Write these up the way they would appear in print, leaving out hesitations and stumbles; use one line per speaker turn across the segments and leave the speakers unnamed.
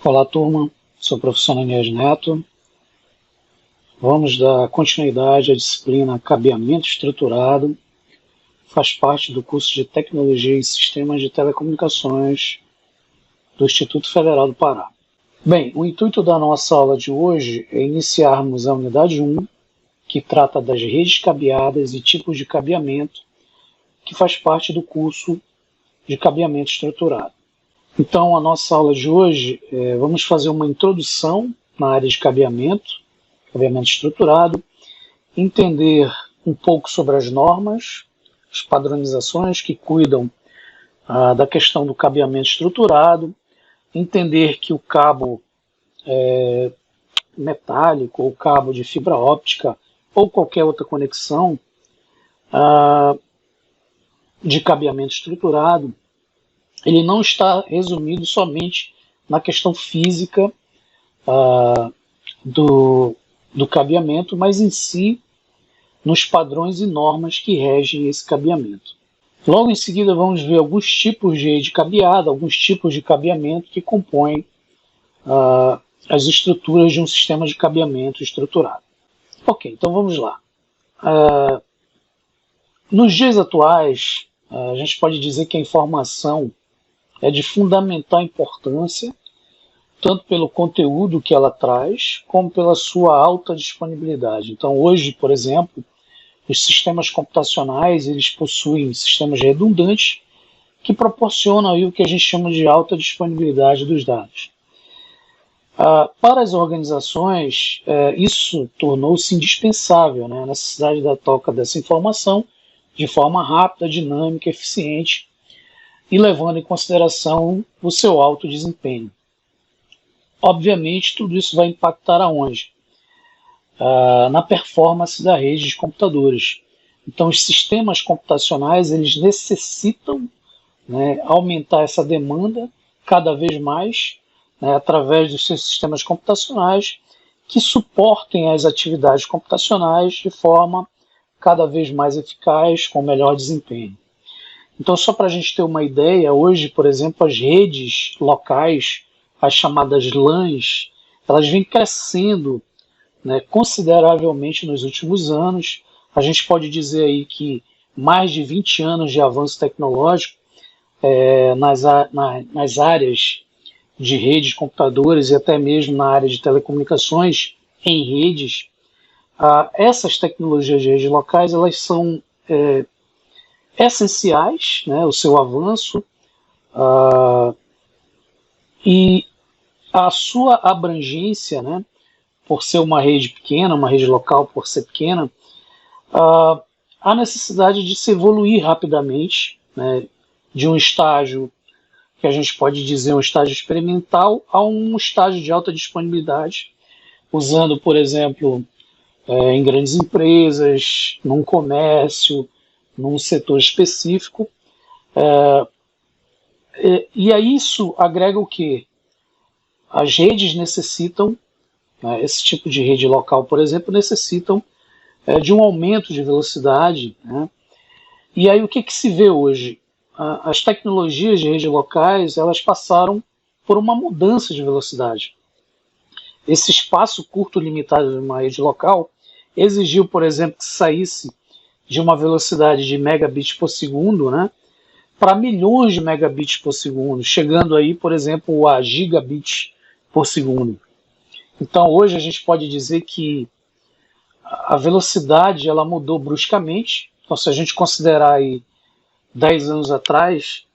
Olá, turma. Sou o professor Ananias Neto. Vamos dar continuidade à disciplina Cabeamento Estruturado. Faz parte do curso de Tecnologia em Sistemas de Telecomunicações do Instituto Federal do Pará. Bem, o intuito da nossa aula de hoje é iniciarmos a unidade 1, que trata das redes cabeadas e tipos de cabeamento, que faz parte do curso de Cabeamento Estruturado. Então, a nossa aula de hoje, vamos fazer uma introdução na área de cabeamento estruturado, entender um pouco sobre as normas, as padronizações que cuidam da questão do cabeamento estruturado, entender que o cabo metálico ou cabo de fibra óptica ou qualquer outra conexão de cabeamento estruturado, ele não está resumido somente na questão física do cabeamento, mas em si nos padrões e normas que regem esse cabeamento. Logo em seguida vamos ver alguns tipos de rede cabeada, alguns tipos de cabeamento que compõem as estruturas de um sistema de cabeamento estruturado. Ok, então vamos lá. Nos dias atuais, a gente pode dizer que a informação é de fundamental importância, tanto pelo conteúdo que ela traz, como pela sua alta disponibilidade. Então, hoje, por exemplo, os sistemas computacionais eles possuem sistemas redundantes que proporcionam aí o que a gente chama de alta disponibilidade dos dados. Para as organizações, isso tornou-se indispensável, né? A necessidade da troca dessa informação de forma rápida, dinâmica, eficiente, e levando em consideração o seu alto desempenho. Obviamente, tudo isso vai impactar aonde? Na performance da rede de computadores. Então, os sistemas computacionais eles necessitam, né, aumentar essa demanda cada vez mais, né, através dos seus sistemas computacionais que suportem as atividades computacionais de forma cada vez mais eficaz, com melhor desempenho. Então, só para a gente ter uma ideia, hoje, por exemplo, as redes locais, as chamadas LANs, elas vêm crescendo, né, consideravelmente nos últimos anos. A gente pode dizer aí que mais de 20 anos de avanço tecnológico nas áreas de redes de computadores e até mesmo na área de telecomunicações em redes. Essas tecnologias de redes locais elas são essenciais, né, o seu avanço e a sua abrangência, né, por ser uma rede pequena, uma rede local por ser pequena, há necessidade de se evoluir rapidamente, né, de um estágio que a gente pode dizer um estágio experimental a um estágio de alta disponibilidade, usando, por exemplo, em grandes empresas, num comércio, num setor específico. E a isso agrega o quê? As redes necessitam, esse tipo de rede local, por exemplo, necessitam de um aumento de velocidade, né? E aí o que se vê hoje? As tecnologias de redes locais elas passaram por uma mudança de velocidade. Esse espaço curto limitado de uma rede local exigiu, por exemplo, que saísse de uma velocidade de megabits por segundo, né, para milhões de megabits por segundo, chegando aí, por exemplo, a gigabits por segundo. Então, hoje a gente pode dizer que a velocidade ela mudou bruscamente. Então, se a gente considerar aí 10 anos atrás,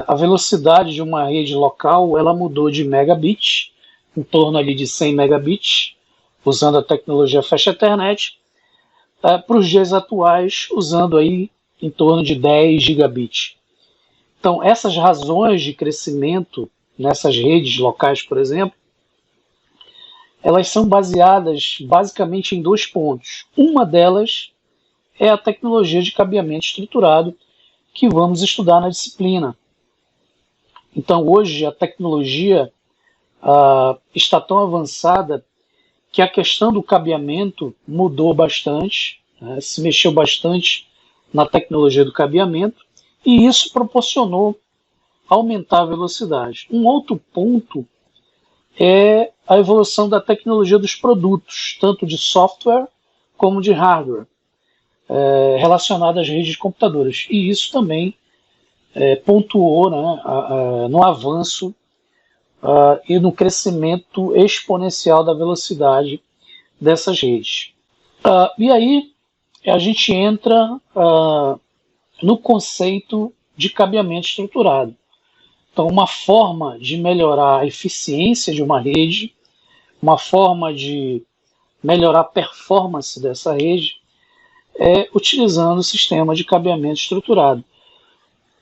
a velocidade de uma rede local ela mudou de megabits, em torno ali de 100 megabits, usando a tecnologia Fast Ethernet, para os dias atuais, usando aí em torno de 10 gigabits. Então, essas razões de crescimento nessas redes locais, por exemplo, elas são baseadas basicamente em dois pontos. Uma delas é a tecnologia de cabeamento estruturado que vamos estudar na disciplina. Então, hoje, a tecnologia está tão avançada que a questão do cabeamento mudou bastante, né, se mexeu bastante na tecnologia do cabeamento, e isso proporcionou aumentar a velocidade. Um outro ponto é a evolução da tecnologia dos produtos, tanto de software como de hardware, relacionado às redes de computadores. E isso também pontuou, né, no avanço e no crescimento exponencial da velocidade dessas redes. E aí a gente entra no conceito de cabeamento estruturado. Então, uma forma de melhorar a eficiência de uma rede, uma forma de melhorar a performance dessa rede, é utilizando o sistema de cabeamento estruturado.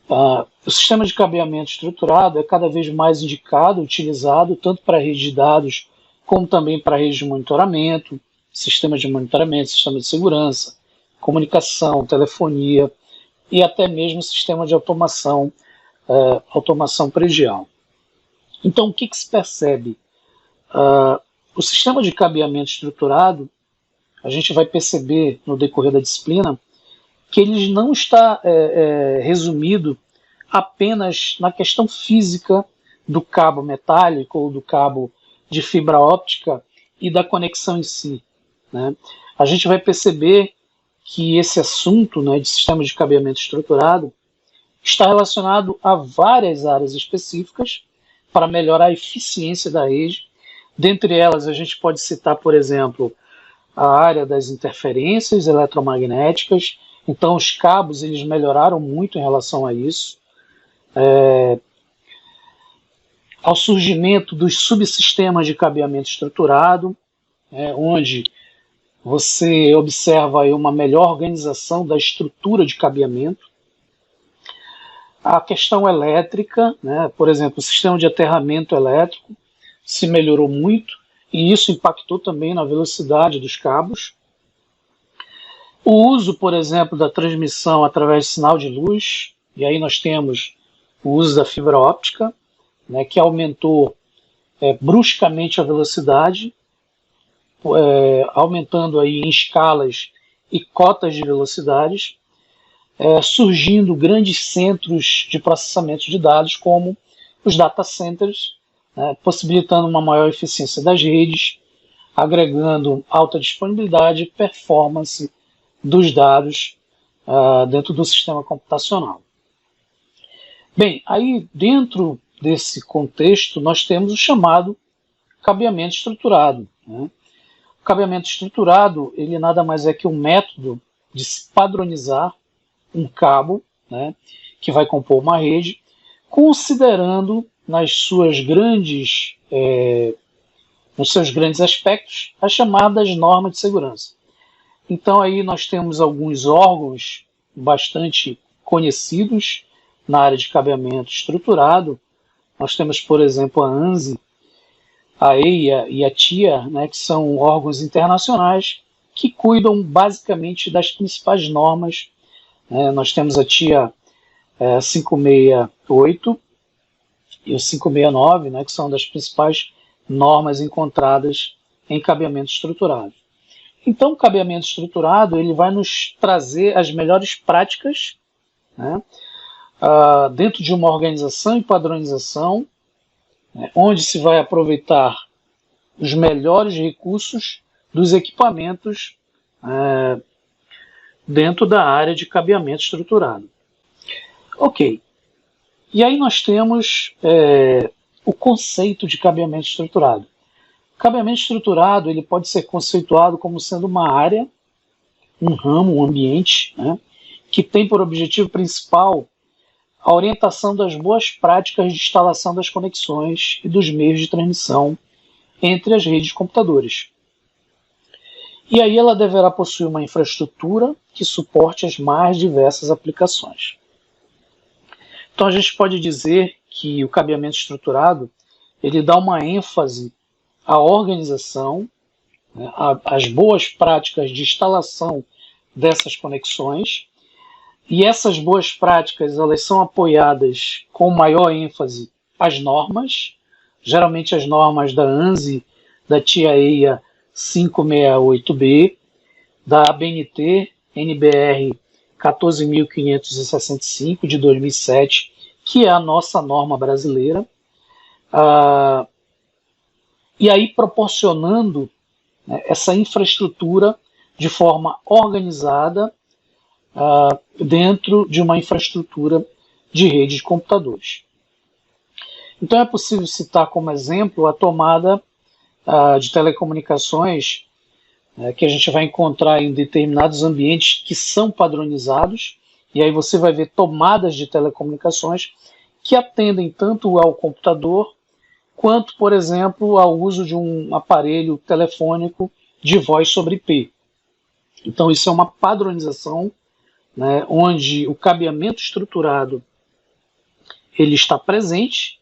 O sistema de cabeamento estruturado é cada vez mais indicado, utilizado, tanto para rede de dados, como também para rede de monitoramento, sistema de monitoramento, sistema de segurança, comunicação, telefonia e até mesmo sistema de automação predial. Então, o que se percebe? O sistema de cabeamento estruturado, a gente vai perceber no decorrer da disciplina, que ele não está resumido apenas na questão física do cabo metálico ou do cabo de fibra óptica e da conexão em si, né? A gente vai perceber que esse assunto, né, de sistema de cabeamento estruturado está relacionado a várias áreas específicas para melhorar a eficiência da rede. Dentre elas, a gente pode citar, por exemplo, a área das interferências eletromagnéticas. Então, os cabos eles melhoraram muito em relação a isso. Ao surgimento dos subsistemas de cabeamento estruturado, onde você observa aí uma melhor organização da estrutura de cabeamento. A questão elétrica, né, por exemplo, o sistema de aterramento elétrico se melhorou muito e isso impactou também na velocidade dos cabos. O uso, por exemplo, da transmissão através de sinal de luz, e aí nós temos o uso da fibra óptica, né, que aumentou bruscamente a velocidade, aumentando aí em escalas e cotas de velocidades, surgindo grandes centros de processamento de dados, como os data centers, possibilitando uma maior eficiência das redes, agregando alta disponibilidade e performance dos dados dentro do sistema computacional. Bem, aí dentro desse contexto nós temos o chamado cabeamento estruturado, né? O cabeamento estruturado ele nada mais é que um método de se padronizar um cabo, né, que vai compor uma rede, considerando nos seus grandes aspectos as chamadas normas de segurança. Então aí nós temos alguns órgãos bastante conhecidos na área de cabeamento estruturado. Nós temos, por exemplo, a ANSI, a EIA e a TIA, né, que são órgãos internacionais que cuidam basicamente das principais normas. Nós temos a TIA 568 e o 569, né, que são das principais normas encontradas em cabeamento estruturado. Então, o cabeamento estruturado ele vai nos trazer as melhores práticas, né, dentro de uma organização e padronização, onde se vai aproveitar os melhores recursos dos equipamentos dentro da área de cabeamento estruturado. Ok. E aí nós temos o conceito de cabeamento estruturado. O cabeamento estruturado ele pode ser conceituado como sendo uma área, um ramo, um ambiente, né, que tem por objetivo principal a orientação das boas práticas de instalação das conexões e dos meios de transmissão entre as redes de computadores. E aí ela deverá possuir uma infraestrutura que suporte as mais diversas aplicações. Então a gente pode dizer que o cabeamento estruturado ele dá uma ênfase à organização, né, às boas práticas de instalação dessas conexões, e essas boas práticas elas são apoiadas com maior ênfase às normas, geralmente as normas da ANSI, da TIA-EIA 568B, da ABNT NBR 14.565 de 2007, que é a nossa norma brasileira, e aí proporcionando, né, essa infraestrutura de forma organizada dentro de uma infraestrutura de rede de computadores. Então é possível citar como exemplo a tomada de telecomunicações que a gente vai encontrar em determinados ambientes que são padronizados, e aí você vai ver tomadas de telecomunicações que atendem tanto ao computador quanto, por exemplo, ao uso de um aparelho telefônico de voz sobre IP. Então isso é uma padronização, né, onde o cabeamento estruturado ele está presente,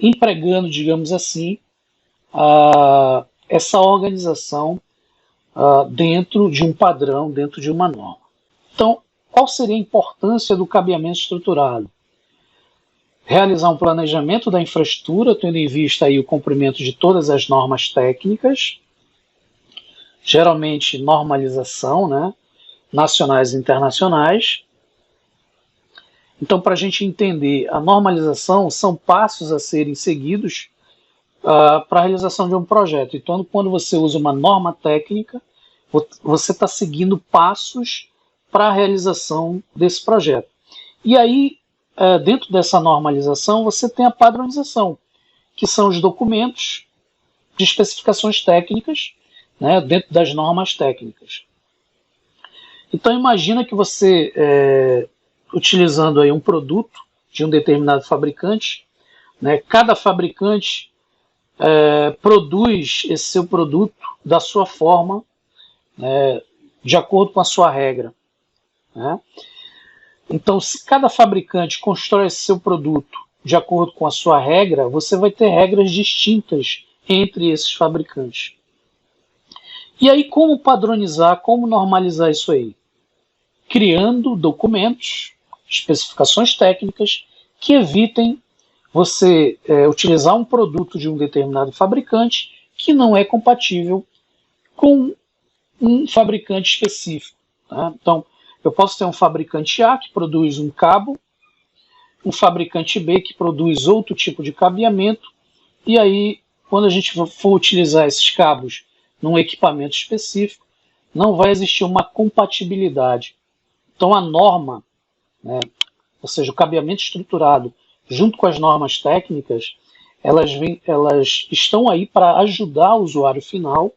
empregando, digamos assim, essa organização dentro de um padrão, dentro de uma norma. Então, qual seria a importância do cabeamento estruturado? Realizar um planejamento da infraestrutura, tendo em vista aí o cumprimento de todas as normas técnicas, geralmente normalização, né, nacionais e internacionais. Então, para a gente entender a normalização, são passos a serem seguidos para a realização de um projeto. Então, quando você usa uma norma técnica, você está seguindo passos para a realização desse projeto. E aí, dentro dessa normalização, você tem a padronização, que são os documentos de especificações técnicas, né, dentro das normas técnicas. Então, imagina que você, utilizando aí um produto de um determinado fabricante, né, cada fabricante produz esse seu produto da sua forma, de acordo com a sua regra, né? Então, se cada fabricante constrói esse seu produto de acordo com a sua regra, você vai ter regras distintas entre esses fabricantes. E aí, como padronizar, como normalizar isso aí? Criando documentos, especificações técnicas que evitem você utilizar um produto de um determinado fabricante que não é compatível com um fabricante específico, tá? Então, eu posso ter um fabricante A que produz um cabo, um fabricante B que produz outro tipo de cabeamento, e aí, quando a gente for utilizar esses cabos num equipamento específico, não vai existir uma compatibilidade. Então, a norma, né, ou seja, o cabeamento estruturado, junto com as normas técnicas, elas estão aí para ajudar o usuário final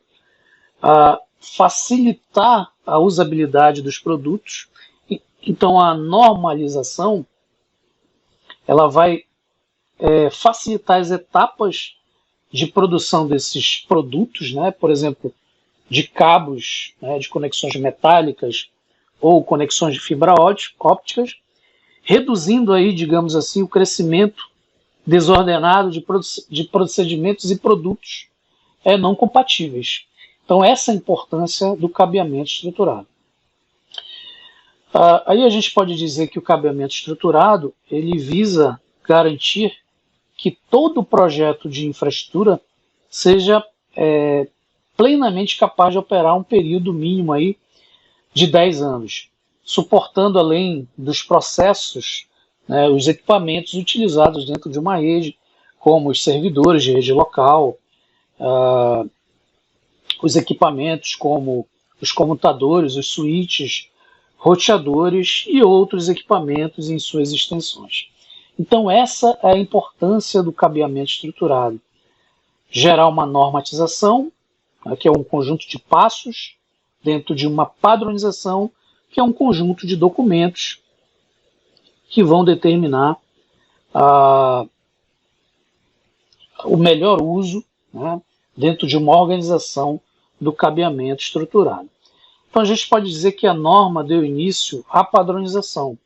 a facilitar a usabilidade dos produtos. Então, a normalização ela vai facilitar as etapas de produção desses produtos, né? Por exemplo, de cabos, né, de conexões metálicas ou conexões de fibra ópticas, reduzindo aí, digamos assim, o crescimento desordenado de procedimentos e produtos não compatíveis. Então, essa é a importância do cabeamento estruturado. Aí a gente pode dizer que o cabeamento estruturado ele visa garantir que todo projeto de infraestrutura seja plenamente capaz de operar um período mínimo aí de 10 anos, suportando além dos processos, né, os equipamentos utilizados dentro de uma rede, como os servidores de rede local, os equipamentos como os comutadores, os switches, roteadores e outros equipamentos em suas extensões. Então essa é a importância do cabeamento estruturado. Gerar uma normatização, que é um conjunto de passos, dentro de uma padronização, que é um conjunto de documentos que vão determinar o melhor uso, né, dentro de uma organização do cabeamento estruturado. Então a gente pode dizer que a norma deu início à padronização.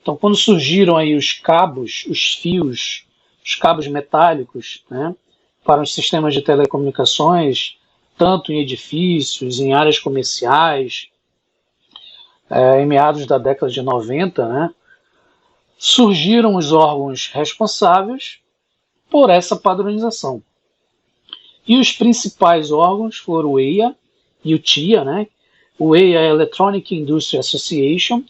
Então quando surgiram aí os cabos, os fios, os cabos metálicos, né, para os sistemas de telecomunicações, tanto em edifícios, em áreas comerciais, em meados da década de 90, né, surgiram os órgãos responsáveis por essa padronização. E os principais órgãos foram o EIA e o TIA, né? O EIA é Electronic Industry Association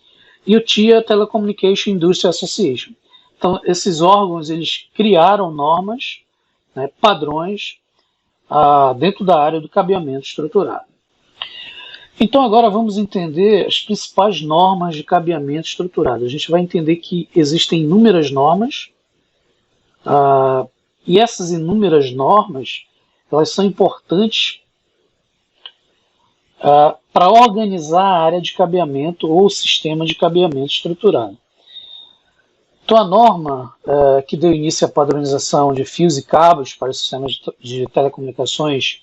e o TIA Telecommunication Industry Association. Então, esses órgãos eles criaram normas, né, padrões dentro da área do cabeamento estruturado. Então agora vamos entender as principais normas de cabeamento estruturado. A gente vai entender que existem inúmeras normas, e essas inúmeras normas elas são importantes para organizar a área de cabeamento ou o sistema de cabeamento estruturado. Então a norma que deu início à padronização de fios e cabos para os sistemas de telecomunicações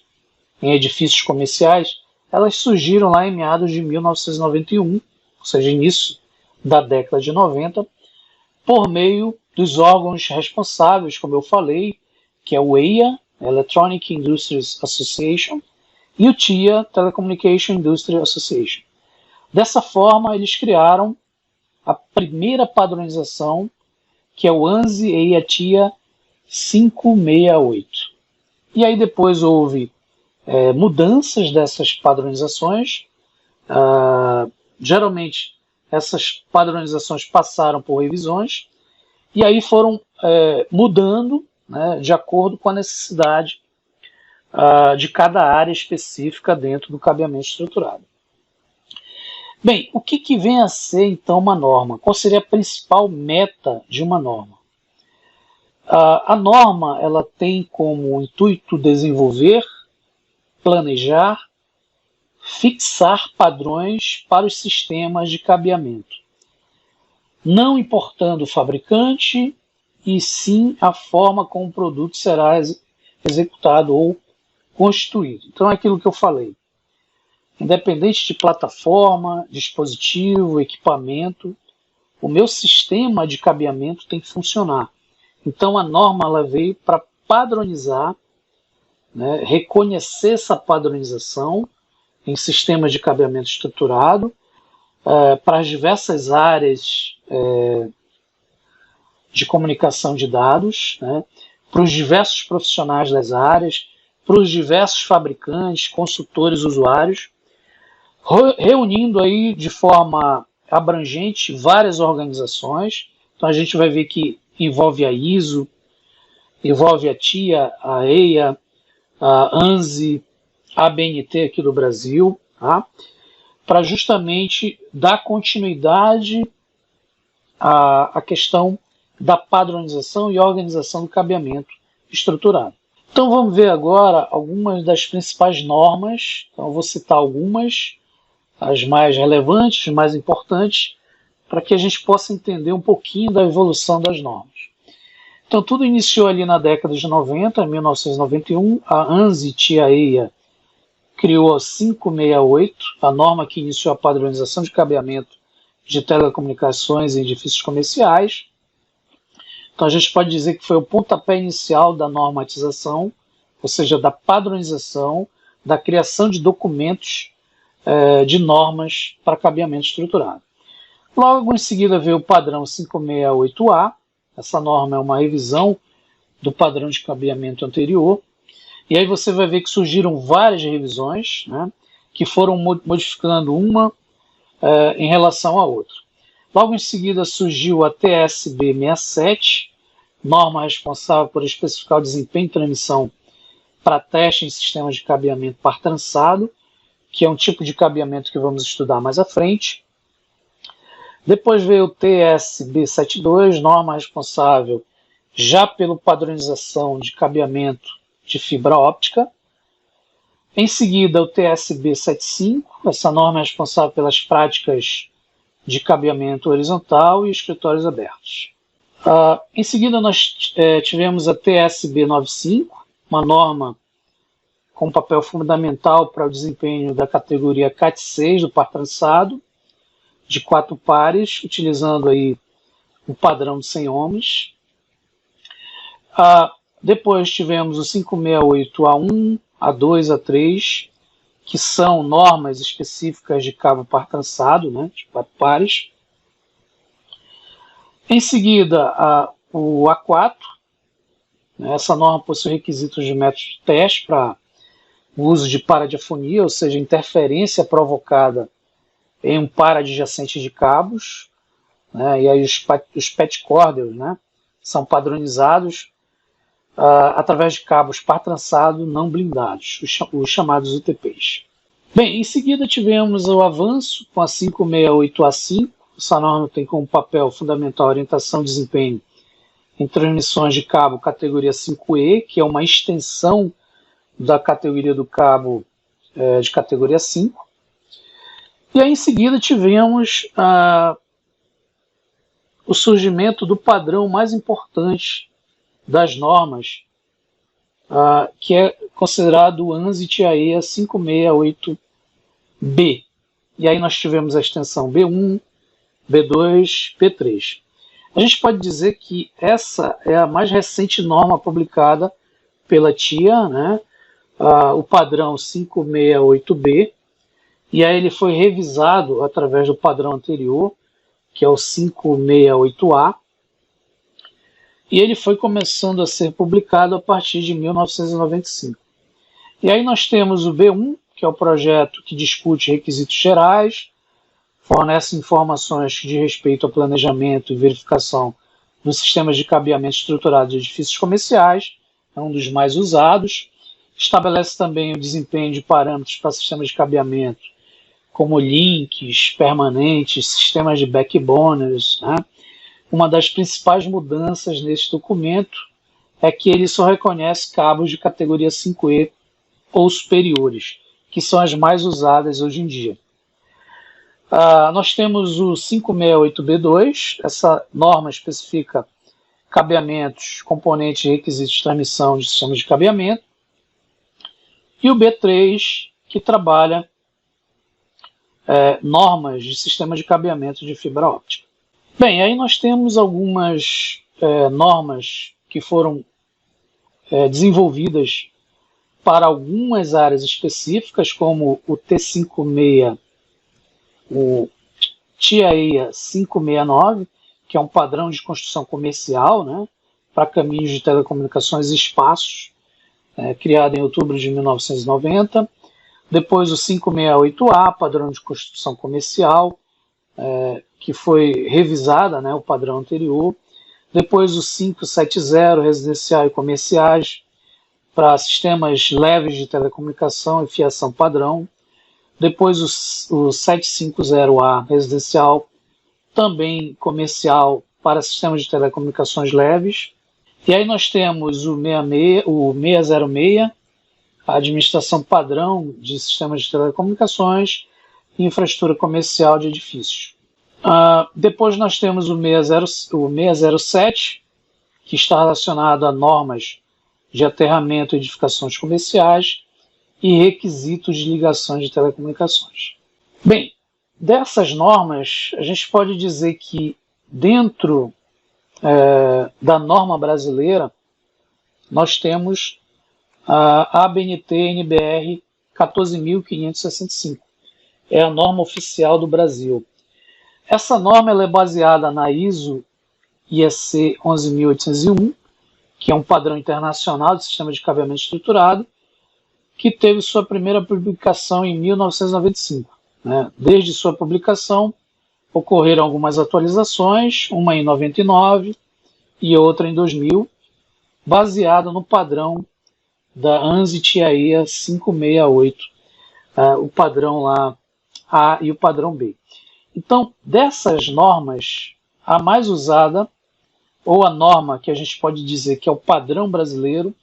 em edifícios comerciais, elas surgiram lá em meados de 1991, ou seja, início da década de 90, por meio dos órgãos responsáveis, como eu falei, que é o EIA, Electronic Industries Association, e o TIA, Telecommunication Industry Association. Dessa forma, eles criaram a primeira padronização, que é o ANSI-EIA-TIA 568. E aí depois houve mudanças dessas padronizações. Geralmente essas padronizações passaram por revisões e aí foram mudando, né, de acordo com a necessidade de cada área específica dentro do cabeamento estruturado. Bem, o que vem a ser então uma norma? Qual seria a principal meta de uma norma? A norma ela tem como intuito desenvolver, planejar, fixar padrões para os sistemas de cabeamento, não importando o fabricante, e sim a forma como o produto será executado ou constituído. Então é aquilo que eu falei. Independente de plataforma, dispositivo, equipamento, o meu sistema de cabeamento tem que funcionar. Então a norma ela veio para padronizar, né, reconhecer essa padronização em sistemas de cabeamento estruturado para as diversas áreas de comunicação de dados, né, para os diversos profissionais das áreas, para os diversos fabricantes, consultores, usuários, reunindo aí de forma abrangente várias organizações. Então a gente vai ver que envolve a ISO, envolve a TIA, a EIA, a ANSI, a ABNT aqui do Brasil, tá? Para justamente dar continuidade à questão da padronização e organização do cabeamento estruturado. Então vamos ver agora algumas das principais normas. Então eu vou citar algumas, as mais relevantes, as mais importantes, para que a gente possa entender um pouquinho da evolução das normas. Então tudo iniciou ali na década de 90, em 1991, a ANSI TIA-EIA criou a 568, a norma que iniciou a padronização de cabeamento de telecomunicações em edifícios comerciais. Então a gente pode dizer que foi o pontapé inicial da normatização, ou seja, da padronização, da criação de documentos de normas para cabeamento estruturado. Logo em seguida veio o padrão 568A, essa norma é uma revisão do padrão de cabeamento anterior, e aí você vai ver que surgiram várias revisões, né, que foram modificando uma em relação à outra. Logo em seguida surgiu a TSB 67, norma responsável por especificar o desempenho de transmissão para teste em sistemas de cabeamento par trançado, que é um tipo de cabeamento que vamos estudar mais à frente. Depois veio o TSB 72, norma responsável já pela padronização de cabeamento de fibra óptica. Em seguida, o TSB 75, essa norma é responsável pelas práticas de cabeamento horizontal e escritórios abertos. Em seguida, nós tivemos a TSB 95, uma norma com papel fundamental para o desempenho da categoria CAT 6 do par trançado, de 4 pares, utilizando aí o padrão de 100 ohms. Depois tivemos o 568A1, A2, A3, que são normas específicas de cabo par trançado, né, de 4 pares. Em seguida, o A4, né, essa norma possui requisitos de método de teste para o uso de paradiafonia, ou seja, interferência provocada em um par adjacente de cabos, né, e aí os patch corders, né, são padronizados através de cabos par trançado não blindados, os chamados UTPs. Bem, em seguida tivemos o avanço com a 568A5. Essa norma tem como papel fundamental a orientação e desempenho em transmissões de cabo categoria 5E, que é uma extensão da categoria do cabo de categoria 5. E aí em seguida tivemos o surgimento do padrão mais importante das normas, que é considerado o ANSI TIA 568B. E aí nós tivemos a extensão B1, B2, B3. A gente pode dizer que essa é a mais recente norma publicada pela TIA, né? O padrão 568B, e aí ele foi revisado através do padrão anterior, que é o 568A, e ele foi começando a ser publicado a partir de 1995. E aí nós temos o B1, que é o projeto que discute requisitos gerais, fornece informações que diz respeito ao planejamento e verificação dos sistemas de cabeamento estruturado de edifícios comerciais, é um dos mais usados. Estabelece também o desempenho de parâmetros para sistemas de cabeamento, como links permanentes, sistemas de backboners, né? Uma das principais mudanças nesse documento é que ele só reconhece cabos de categoria 5E ou superiores, que são as mais usadas hoje em dia. Nós temos o 568B2, essa norma especifica cabeamentos, componentes e requisitos de transmissão de sistemas de cabeamento, e o B3, que trabalha normas de sistema de cabeamento de fibra óptica. Bem, aí nós temos algumas normas que foram desenvolvidas para algumas áreas específicas, como o T56, o TIA 569, que é um padrão de construção comercial, né, para caminhos de telecomunicações e espaços, criado em outubro de 1990. Depois o 568A, padrão de construção comercial, que foi revisada, né, o padrão anterior. Depois o 570, residencial e comerciais, para sistemas leves de telecomunicação e fiação padrão. Depois o 750A, residencial, também comercial, para sistemas de telecomunicações leves. E aí nós temos o 606, a administração padrão de sistemas de telecomunicações e infraestrutura comercial de edifícios. Depois nós temos o 607, que está relacionado a normas de aterramento e edificações comerciais e requisitos de ligações de telecomunicações. Bem, dessas normas, a gente pode dizer que dentro da norma brasileira, nós temos a ABNT-NBR 14.565. É a norma oficial do Brasil. Essa norma ela é baseada na ISO IEC 11.801, que é um padrão internacional de sistema de cabeamento estruturado, que teve sua primeira publicação em 1995. Né? Desde sua publicação, ocorreram algumas atualizações, uma em 99 e outra em 2000, baseada no padrão da ANSI TIA 568, o padrão lá A e o padrão B. Então, dessas normas, a mais usada, ou a norma que a gente pode dizer que é o padrão brasileiro,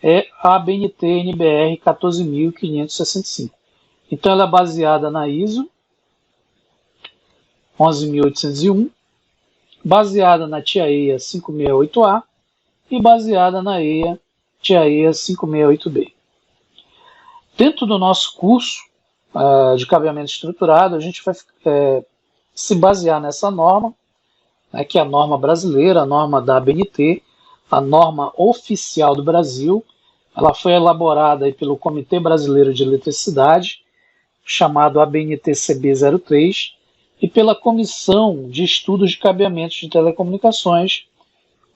é a ABNT-NBR 14.565. Então, ela é baseada na ISO 11.801, baseada na TIA 568A e baseada na TIA 568B. Dentro do nosso curso de cabeamento estruturado, a gente vai se basear nessa norma, né, que é a norma brasileira, a norma da ABNT, a norma oficial do Brasil. Ela foi elaborada aí pelo Comitê Brasileiro de Eletricidade, chamado ABNT-CB03, e pela Comissão de Estudos de Cabeamentos de Telecomunicações,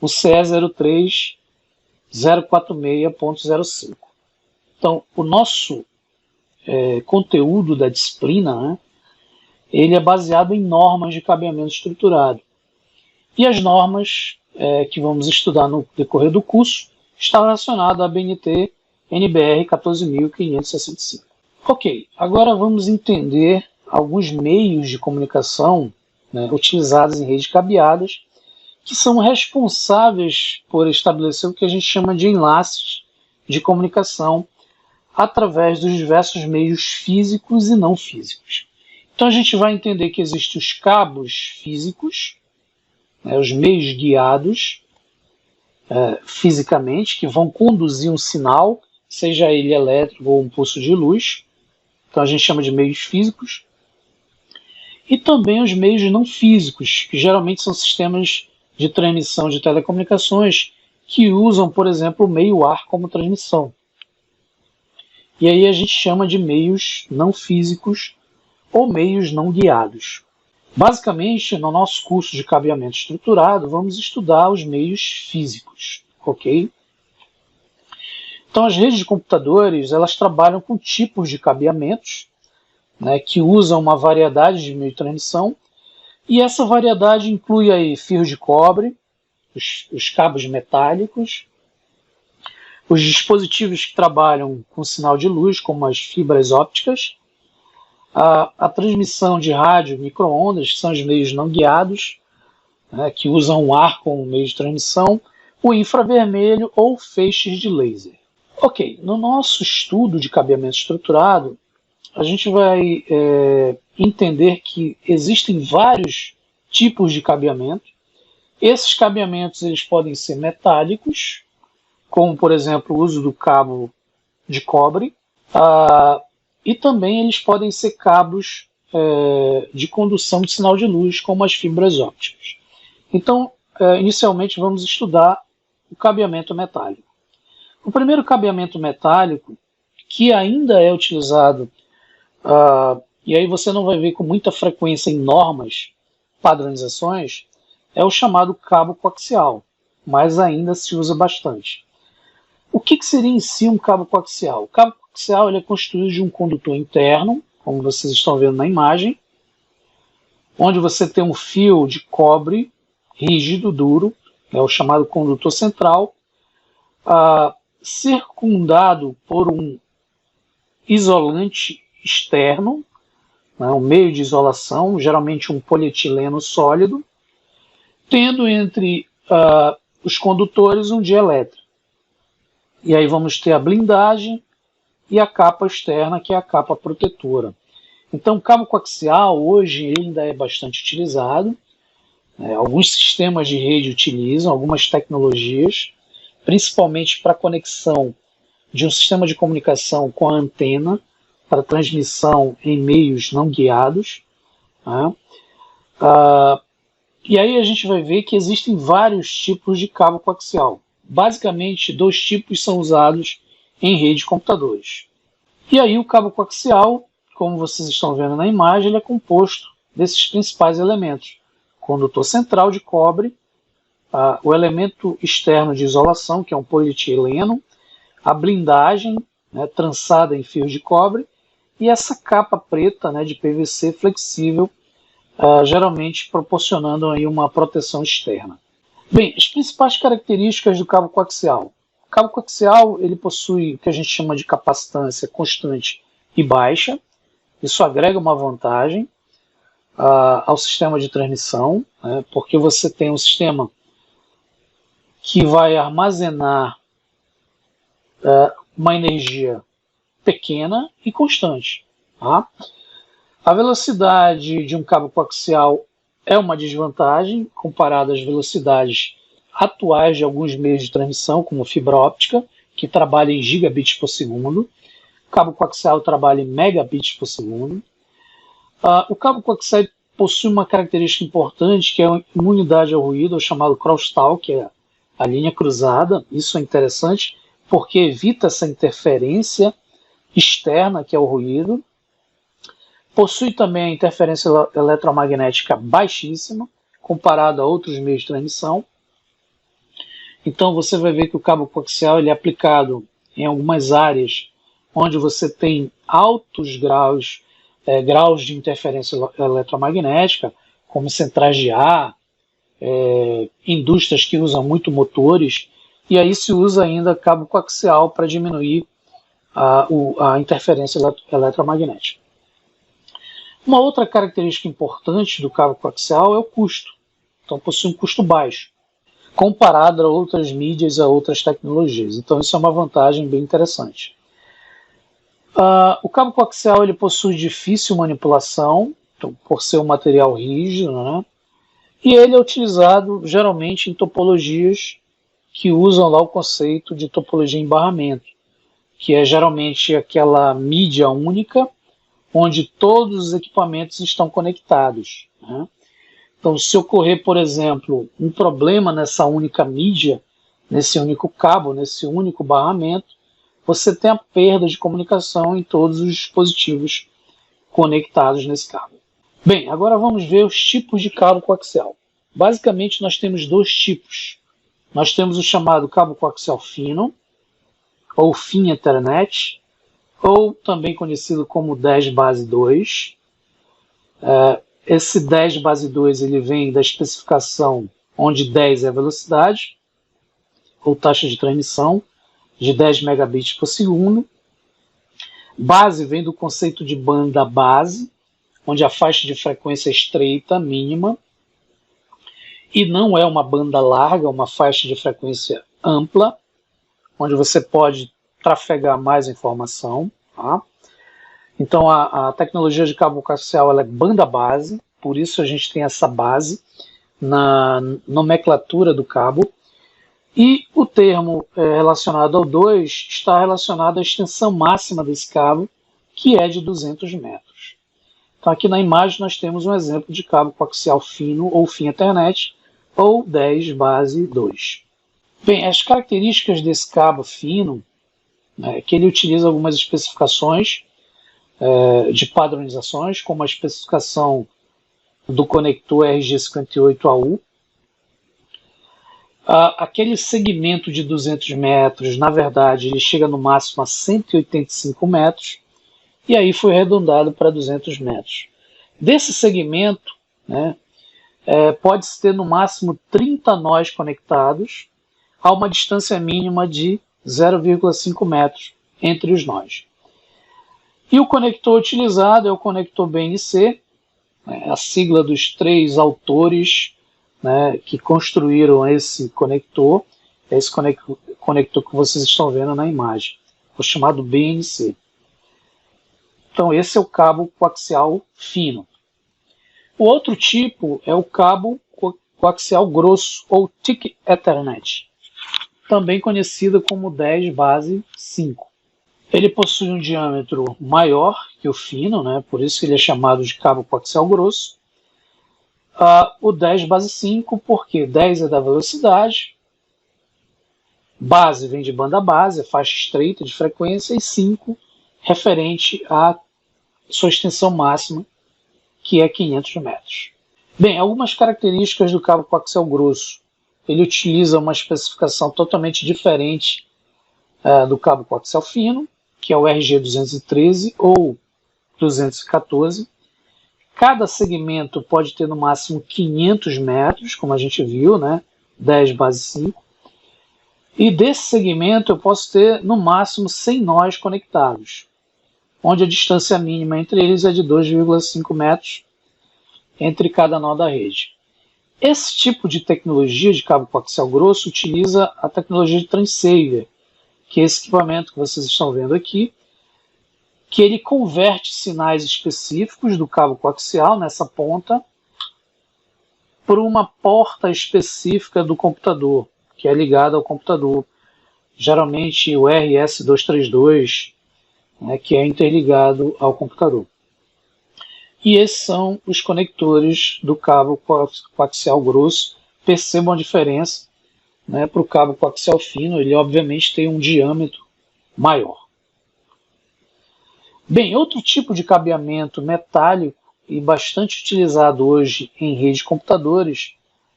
o CE 03046.05. Então, o nosso conteúdo da disciplina, né, ele é baseado em normas de cabeamento estruturado. E as normas que vamos estudar no decorrer do curso está relacionado à BNT NBR 14.565. Ok, agora vamos entender alguns meios de comunicação, né, utilizados em redes cabeadas, que são responsáveis por estabelecer o que a gente chama de enlaces de comunicação através dos diversos meios físicos e não físicos. Então a gente vai entender que existem os cabos físicos, né, os meios guiados fisicamente, que vão conduzir um sinal, seja ele elétrico ou um pulso de luz. Então a gente chama de meios físicos. E também os meios não físicos, que geralmente são sistemas de transmissão de telecomunicações que usam, por exemplo, o meio ar como transmissão. E aí a gente chama de meios não físicos ou meios não guiados. Basicamente, no nosso curso de cabeamento estruturado, vamos estudar os meios físicos, ok? Então, as redes de computadores, elas trabalham com tipos de cabeamentos, né, que usam uma variedade de meio de transmissão, e essa variedade inclui aí fios de cobre, os cabos metálicos, os dispositivos que trabalham com sinal de luz, como as fibras ópticas, a transmissão de rádio, micro-ondas, que são os meios não guiados, né, que usam o ar como meio de transmissão, o infravermelho ou feixes de laser. Ok, no nosso estudo de cabeamento estruturado, a gente vai entender que existem vários tipos de cabeamento. Esses cabeamentos eles podem ser metálicos, como por exemplo o uso do cabo de cobre, e também eles podem ser cabos de condução de sinal de luz, como as fibras ópticas. Então, inicialmente vamos estudar o cabeamento metálico. O primeiro cabeamento metálico, que ainda é utilizado, e aí você não vai ver com muita frequência em normas, padronizações, é o chamado cabo coaxial, mas ainda se usa bastante. O que seria em si um cabo coaxial? O cabo coaxial ele é construído de um condutor interno, como vocês estão vendo na imagem, onde você tem um fio de cobre rígido, duro, é o chamado condutor central, circundado por um isolante externo, né, um meio de isolação, geralmente um polietileno sólido, tendo entre os condutores um dielétrico. E aí vamos ter a blindagem e a capa externa, que é a capa protetora. Então, o cabo coaxial hoje ainda é bastante utilizado. Alguns sistemas de rede utilizam, algumas tecnologias, principalmente para conexão de um sistema de comunicação com a antena, para transmissão em meios não guiados. Né? E aí a gente vai ver que existem vários tipos de cabo coaxial. Basicamente, 2 tipos são usados em rede de computadores. E aí o cabo coaxial, como vocês estão vendo na imagem, ele é composto desses principais elementos. Condutor central de cobre, o elemento externo de isolação, que é um polietileno, a blindagem, né, trançada em fios de cobre, e essa capa preta, né, de PVC flexível, geralmente proporcionando aí uma proteção externa. Bem, as principais características do cabo coaxial. O cabo coaxial ele possui o que a gente chama de capacitância constante e baixa. Isso agrega uma vantagem ao sistema de transmissão, né, porque você tem um sistema que vai armazenar uma energia pequena e constante. Tá? A velocidade de um cabo coaxial é uma desvantagem comparada às velocidades atuais de alguns meios de transmissão, como fibra óptica, que trabalha em gigabits por segundo. O cabo coaxial trabalha em megabits por segundo. O cabo coaxial possui uma característica importante, que é a imunidade ao ruído, o chamado crosstalk, que é a linha cruzada. Isso é interessante, porque evita essa interferência externa, que é o ruído. Possui também a interferência eletromagnética baixíssima, comparado a outros meios de transmissão. Então você vai ver que o cabo coaxial ele é aplicado em algumas áreas onde você tem altos graus de interferência eletromagnética, como centrais de ar, indústrias que usam muito motores, e aí se usa ainda cabo coaxial para diminuir a interferência eletromagnética. Uma outra característica importante do cabo coaxial é o custo. Então possui um custo baixo, comparado a outras mídias, a outras tecnologias. Então isso é uma vantagem bem interessante. O cabo coaxial ele possui difícil manipulação, então, por ser um material rígido, né? E ele é utilizado geralmente em topologias que usam lá o conceito de topologia em barramento, que é geralmente aquela mídia única, onde todos os equipamentos estão conectados, né? Então, se ocorrer, por exemplo, um problema nessa única mídia, nesse único cabo, nesse único barramento, você tem a perda de comunicação em todos os dispositivos conectados nesse cabo. Bem, agora vamos ver os tipos de cabo coaxial. Basicamente, nós temos dois tipos. Nós temos o chamado cabo coaxial fino, ou FIN Ethernet, ou também conhecido como 10 base 2. Esse 10 base 2 ele vem da especificação onde 10 é a velocidade, ou taxa de transmissão, de 10 megabits por segundo. Base vem do conceito de banda base, onde a faixa de frequência é estreita, mínima, e não é uma banda larga, uma faixa de frequência ampla, onde você pode trafegar mais informação. Tá? Então a tecnologia de cabo coaxial ela é banda base, por isso a gente tem essa base na nomenclatura do cabo. E o termo relacionado ao 2 está relacionado à extensão máxima desse cabo, que é de 200 metros. Então aqui na imagem nós temos um exemplo de cabo coaxial fino ou FIN Ethernet, ou 10 base 2. Bem, as características desse cabo fino, é que ele utiliza algumas especificações de padronizações, como a especificação do conector RG58AU. Aquele segmento de 200 metros, na verdade, ele chega no máximo a 185 metros, e aí foi arredondado para 200 metros. Desse segmento, né, pode-se ter no máximo 30 nós conectados a uma distância mínima de 0,5 metros entre os nós. E o conector utilizado é o conector BNC, a sigla dos 3 autores, né, que construíram esse conector que vocês estão vendo na imagem, o chamado BNC. Então esse é o cabo coaxial fino. O outro tipo é o cabo coaxial grosso, ou Thick Ethernet, também conhecido como 10 base 5. Ele possui um diâmetro maior que o fino, né, por isso ele é chamado de cabo coaxial grosso. O 10 base 5, porque 10 é da velocidade, base vem de banda base, faixa estreita de frequência, e 5 referente à sua extensão máxima, que é 500 metros. Bem, algumas características do cabo coaxial grosso. Ele utiliza uma especificação totalmente diferente do cabo coaxial fino, que é o RG213 ou 214. Cada segmento pode ter no máximo 500 metros, como a gente viu, né? 10 base 5. E desse segmento eu posso ter no máximo 100 nós conectados, onde a distância mínima entre eles é de 2,5 metros entre cada nó da rede. Esse tipo de tecnologia de cabo coaxial grosso utiliza a tecnologia de transceiver, que é esse equipamento que vocês estão vendo aqui, que ele converte sinais específicos do cabo coaxial nessa ponta por uma porta específica do computador, que é ligada ao computador, geralmente o RS232, né, que é interligado ao computador. E esses são os conectores do cabo coaxial grosso. Percebam a diferença, né, para o cabo coaxial fino, ele obviamente tem um diâmetro maior. Bem, outro tipo de cabeamento metálico e bastante utilizado hoje em redes de computadores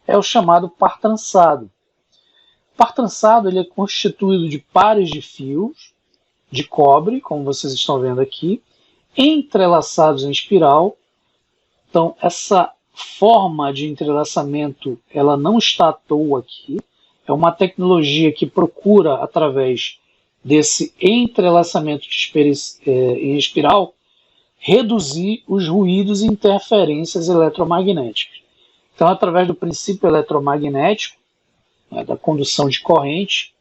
é o chamado par trançado. O par trançado ele é constituído de pares de fios de cobre, como vocês estão vendo aqui, entrelaçados em espiral. Então essa forma de entrelaçamento ela não está à toa aqui, é uma tecnologia que procura, através desse entrelaçamento em espiral, reduzir os ruídos e interferências eletromagnéticas. Então, através do princípio eletromagnético, né, da condução de corrente,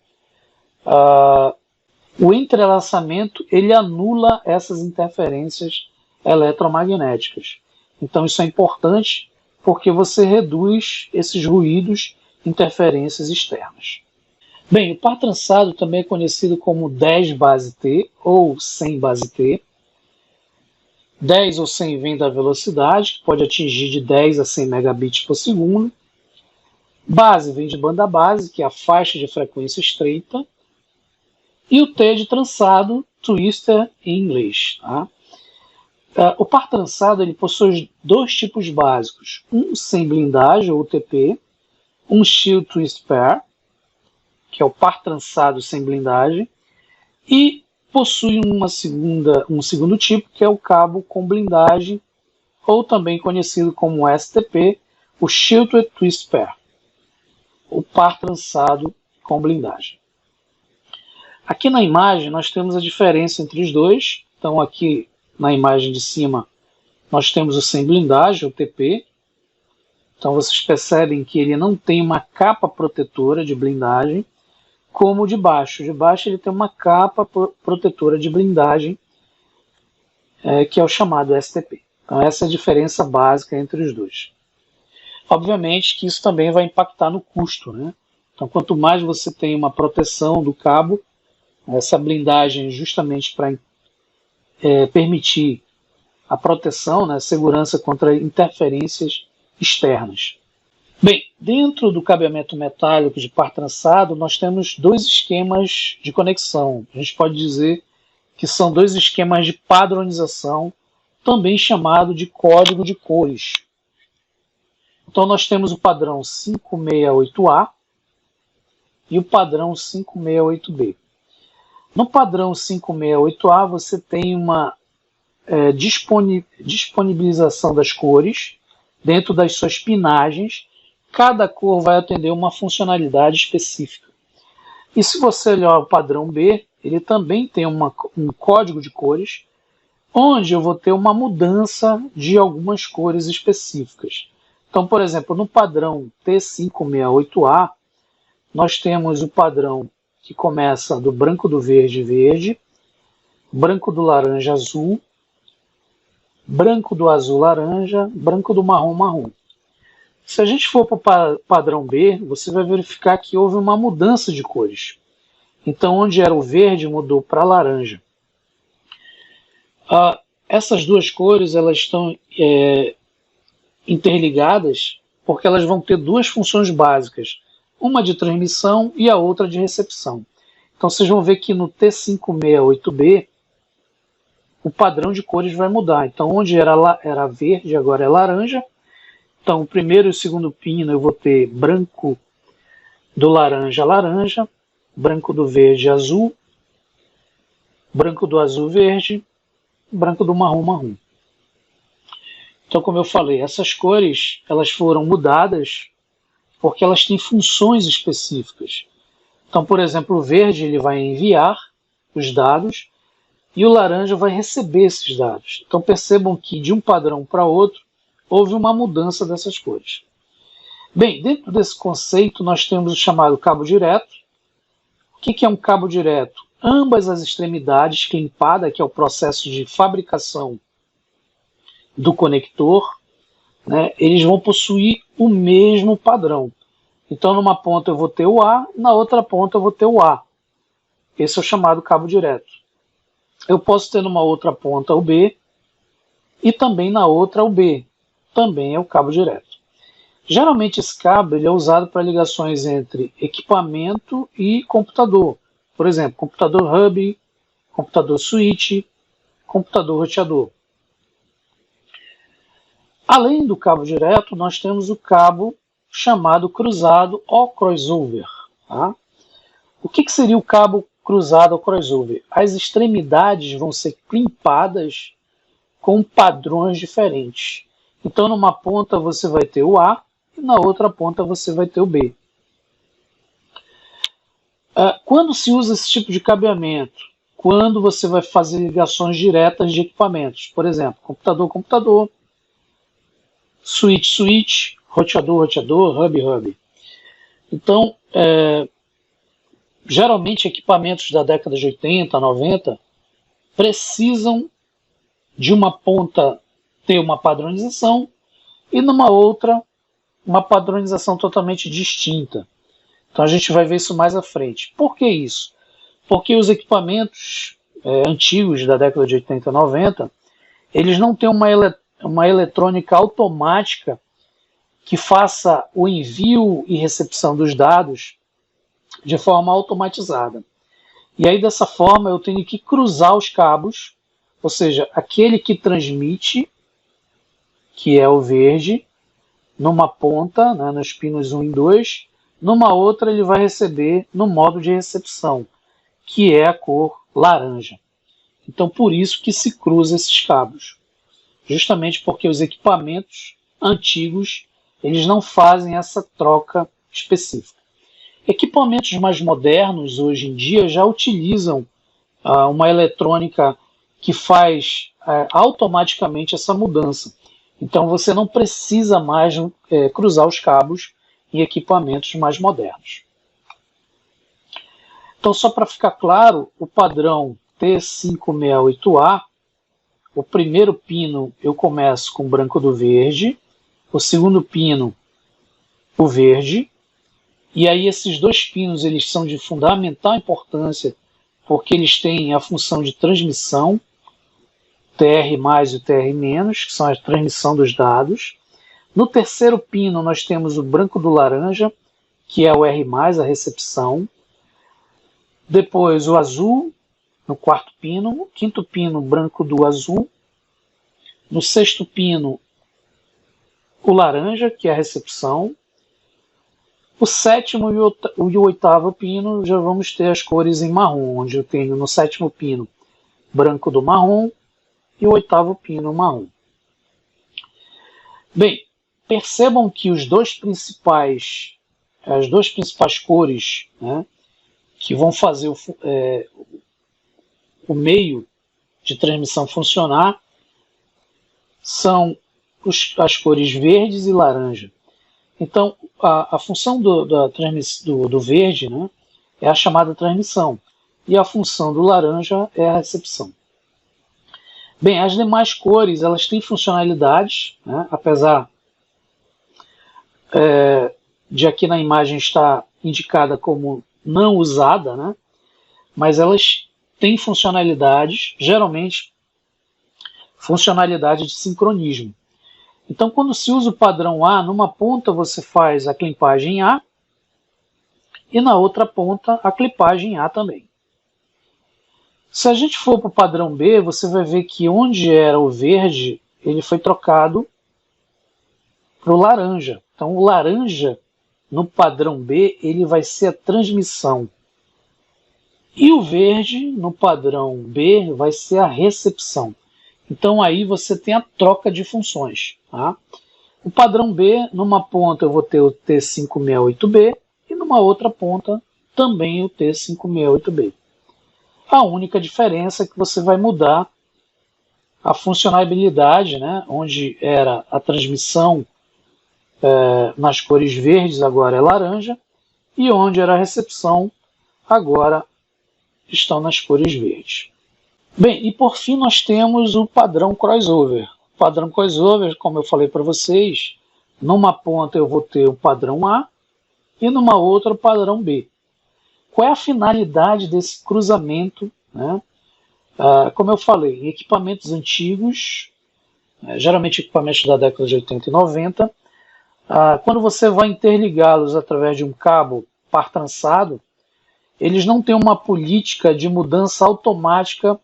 o entrelaçamento ele anula essas interferências eletromagnéticas. Então, isso é importante porque você reduz esses ruídos, interferências externas. Bem, o par trançado também é conhecido como 10 base T ou 100 base T. 10 ou 100 vem da velocidade, que pode atingir de 10 a 100 megabits por segundo. Base vem de banda base, que é a faixa de frequência estreita. E o T de trançado, twister em inglês. Tá? O par trançado ele possui dois tipos básicos. Um sem blindagem, ou UTP. Um shield twist pair, que é o par trançado sem blindagem. E possui um segundo tipo, que é o cabo com blindagem, ou também conhecido como STP, o Shielded Twist Pair, o par trançado com blindagem. Aqui na imagem nós temos a diferença entre os dois. Então aqui na imagem de cima nós temos o sem blindagem, o TP. Então vocês percebem que ele não tem uma capa protetora de blindagem, como o de baixo. O de baixo ele tem uma capa protetora de blindagem, que é o chamado STP. Então essa é a diferença básica entre os dois. Obviamente que isso também vai impactar no custo, né? Então quanto mais você tem uma proteção do cabo, essa blindagem justamente para permitir a proteção, né, segurança contra interferências externas. Bem, dentro do cabeamento metálico de par trançado, nós temos dois esquemas de conexão. A gente pode dizer que são dois esquemas de padronização, também chamado de código de cores. Então nós temos o padrão 568A e o padrão 568B. No padrão 568A você tem uma disponibilização das cores dentro das suas pinagens. Cada cor vai atender uma funcionalidade específica. E se você olhar o padrão B, ele também tem um código de cores, onde eu vou ter uma mudança de algumas cores específicas. Então, por exemplo, no padrão T568A, nós temos o padrão que começa do branco do verde verde, branco do laranja azul, branco do azul laranja, branco do marrom marrom. Se a gente for para o padrão B, você vai verificar que houve uma mudança de cores. Então, onde era o verde, mudou para laranja. Essas duas cores elas estão interligadas porque elas vão ter duas funções básicas. Uma de transmissão e a outra de recepção. Então, vocês vão ver que no T568B, o padrão de cores vai mudar. Então, onde era verde, agora é laranja. Então, o primeiro e o segundo pino eu vou ter branco do laranja laranja, branco do verde azul, branco do azul verde, branco do marrom marrom. Então, como eu falei, essas cores elas foram mudadas porque elas têm funções específicas. Então, por exemplo, o verde ele vai enviar os dados e o laranja vai receber esses dados. Então, percebam que de um padrão para outro houve uma mudança dessas cores. Bem, dentro desse conceito nós temos o chamado cabo direto. O que é um cabo direto? Ambas as extremidades, climpada, que é o processo de fabricação do conector, né, eles vão possuir o mesmo padrão. Então, numa ponta eu vou ter o A, na outra ponta eu vou ter o A. Esse é o chamado cabo direto. Eu posso ter numa outra ponta o B e também na outra o B. Também é o cabo direto. Geralmente esse cabo ele é usado para ligações entre equipamento e computador. Por exemplo, computador hub, computador switch, computador roteador. Além do cabo direto, nós temos o cabo chamado cruzado ou crossover. Tá? O que seria o cabo cruzado ou crossover? As extremidades vão ser climpadas com padrões diferentes. Então, numa ponta você vai ter o A e na outra ponta você vai ter o B. Quando se usa esse tipo de cabeamento? Quando você vai fazer ligações diretas de equipamentos, por exemplo, computador, switch, roteador, hub. Então, geralmente equipamentos da década de 80, 90 precisam de uma ponta ter uma padronização e numa outra uma padronização totalmente distinta. Então a gente vai ver isso mais à frente. Por que isso? Porque os equipamentos antigos da década de 80 e 90, eles não têm uma eletrônica automática que faça o envio e recepção dos dados de forma automatizada. E aí dessa forma eu tenho que cruzar os cabos, ou seja, aquele que transmite, que é o verde, numa ponta, né, nos pinos 1 e 2, numa outra ele vai receber no modo de recepção, que é a cor laranja. Então por isso que se cruza esses cabos, justamente porque os equipamentos antigos eles não fazem essa troca específica. Equipamentos mais modernos hoje em dia já utilizam uma eletrônica que faz automaticamente essa mudança. Então você não precisa mais cruzar os cabos em equipamentos mais modernos. Então, só para ficar claro, o padrão T568A, o primeiro pino eu começo com o branco do verde, o segundo pino o verde, e aí esses dois pinos eles são de fundamental importância porque eles têm a função de transmissão, TR+, e o TR-, que são a transmissão dos dados. No terceiro pino nós temos o branco do laranja, que é o R+, a recepção. Depois o azul, no quarto pino. No quinto pino, branco do azul. No sexto pino, o laranja, que é a recepção. O sétimo e o oitavo pino já vamos ter as cores em marrom, onde eu tenho no sétimo pino branco do marrom e o oitavo pino marrom. Bem, percebam que as duas principais cores, né, que vão fazer o meio de transmissão funcionar são as cores verdes e laranja. Então, a função do verde, né, é a chamada transmissão, e a função do laranja é a recepção. Bem, as demais cores elas têm funcionalidades, né, apesar de aqui na imagem estar indicada como não usada, né, mas elas têm funcionalidades, geralmente funcionalidade de sincronismo. Então, quando se usa o padrão A, numa ponta você faz a clipagem A e na outra ponta a clipagem A também. Se a gente for para o padrão B, você vai ver que onde era o verde, ele foi trocado para o laranja. Então, o laranja, no padrão B, ele vai ser a transmissão. E o verde, no padrão B, vai ser a recepção. Então aí você tem a troca de funções. Tá? O padrão B, numa ponta eu vou ter o T568B e numa outra ponta também o T568B. A única diferença é que você vai mudar a funcionalidade, né, onde era a transmissão nas cores verdes, agora é laranja, e onde era a recepção, agora estão nas cores verdes. Bem, e por fim nós temos o padrão crossover. O padrão crossover, como eu falei para vocês, numa ponta eu vou ter o padrão A e numa outra o padrão B. Qual é a finalidade desse cruzamento? Né? Como eu falei, em equipamentos antigos, geralmente equipamentos da década de 80 e 90, quando você vai interligá-los através de um cabo par trançado, eles não têm uma política de mudança automática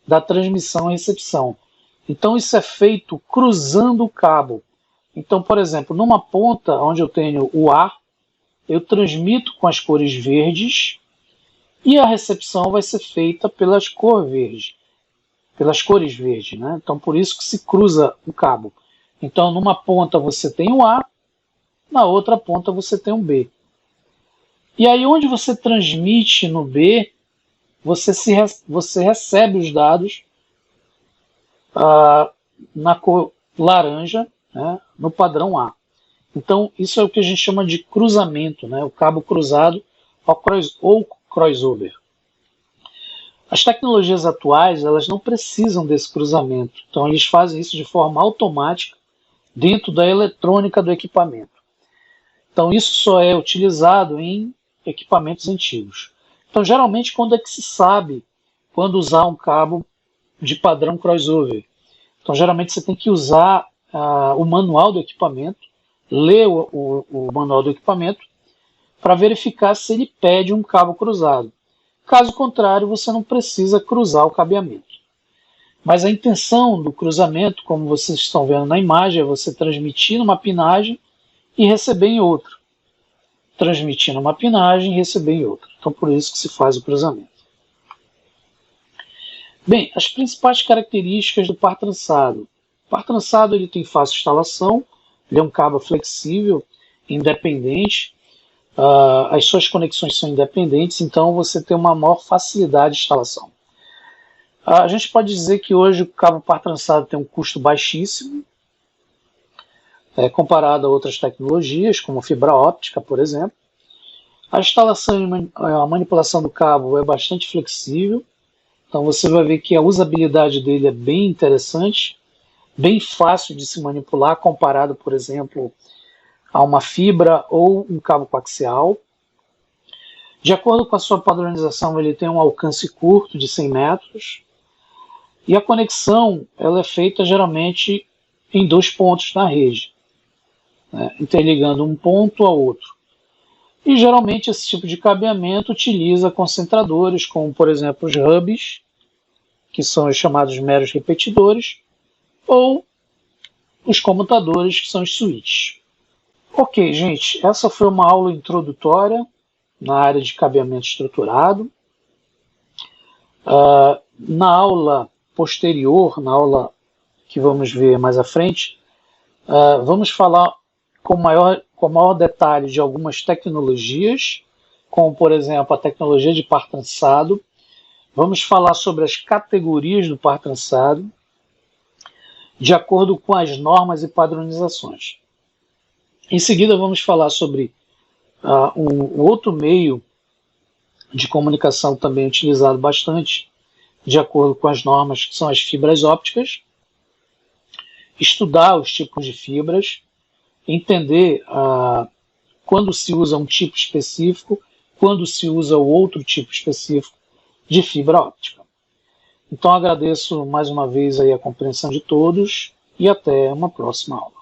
da transmissão e recepção. Então isso é feito cruzando o cabo. Então, por exemplo, numa ponta onde eu tenho o A, eu transmito com as cores verdes e a recepção vai ser feita pelas cores verdes, né? Então por isso que se cruza o cabo. Então numa ponta você tem o A, na outra ponta você tem o B. E aí onde você transmite no B, você recebe os dados na cor laranja, né, no padrão A. Então isso é o que a gente chama de cruzamento, né, o cabo cruzado ou crossover. As tecnologias atuais, elas não precisam desse cruzamento, então eles fazem isso de forma automática dentro da eletrônica do equipamento. Então isso só é utilizado em equipamentos antigos. Então geralmente quando é que se sabe quando usar um cabo de padrão crossover? Então geralmente você tem que usar o manual do equipamento, ler o manual do equipamento para verificar se ele pede um cabo cruzado. Caso contrário, você não precisa cruzar o cabeamento. Mas a intenção do cruzamento, como vocês estão vendo na imagem, é você transmitir numa pinagem e receber em outra. Transmitir numa pinagem e receber em outra. Então, por isso que se faz o cruzamento. Bem, as principais características do par trançado. O par trançado ele tem fácil instalação, ele é um cabo flexível, independente, as suas conexões são independentes, então você tem uma maior facilidade de instalação. A gente pode dizer que hoje o cabo par trançado tem um custo baixíssimo, comparado a outras tecnologias, como fibra óptica, por exemplo. A instalação e a manipulação do cabo é bastante flexível, então você vai ver que a usabilidade dele é bem interessante, bem fácil de se manipular, comparado, por exemplo, a uma fibra ou um cabo coaxial. De acordo com a sua padronização, ele tem um alcance curto de 100 metros, e a conexão ela é feita geralmente em 2 pontos na rede, né, interligando um ponto ao outro. E geralmente esse tipo de cabeamento utiliza concentradores, como por exemplo os hubs, que são os chamados meros repetidores, ou os comutadores, que são os switches. Ok, gente, essa foi uma aula introdutória na área de cabeamento estruturado. Na aula posterior, na aula que vamos ver mais à frente, vamos falar com maior detalhe de algumas tecnologias, como por exemplo a tecnologia de par trançado. Vamos falar sobre as categorias do par trançado, de acordo com as normas e padronizações. Em seguida vamos falar sobre um outro meio de comunicação também utilizado bastante, de acordo com as normas, que são as fibras ópticas. Estudar os tipos de fibras, entender quando se usa um tipo específico, quando se usa o outro tipo específico de fibra óptica. Então agradeço mais uma vez aí a compreensão de todos e até uma próxima aula.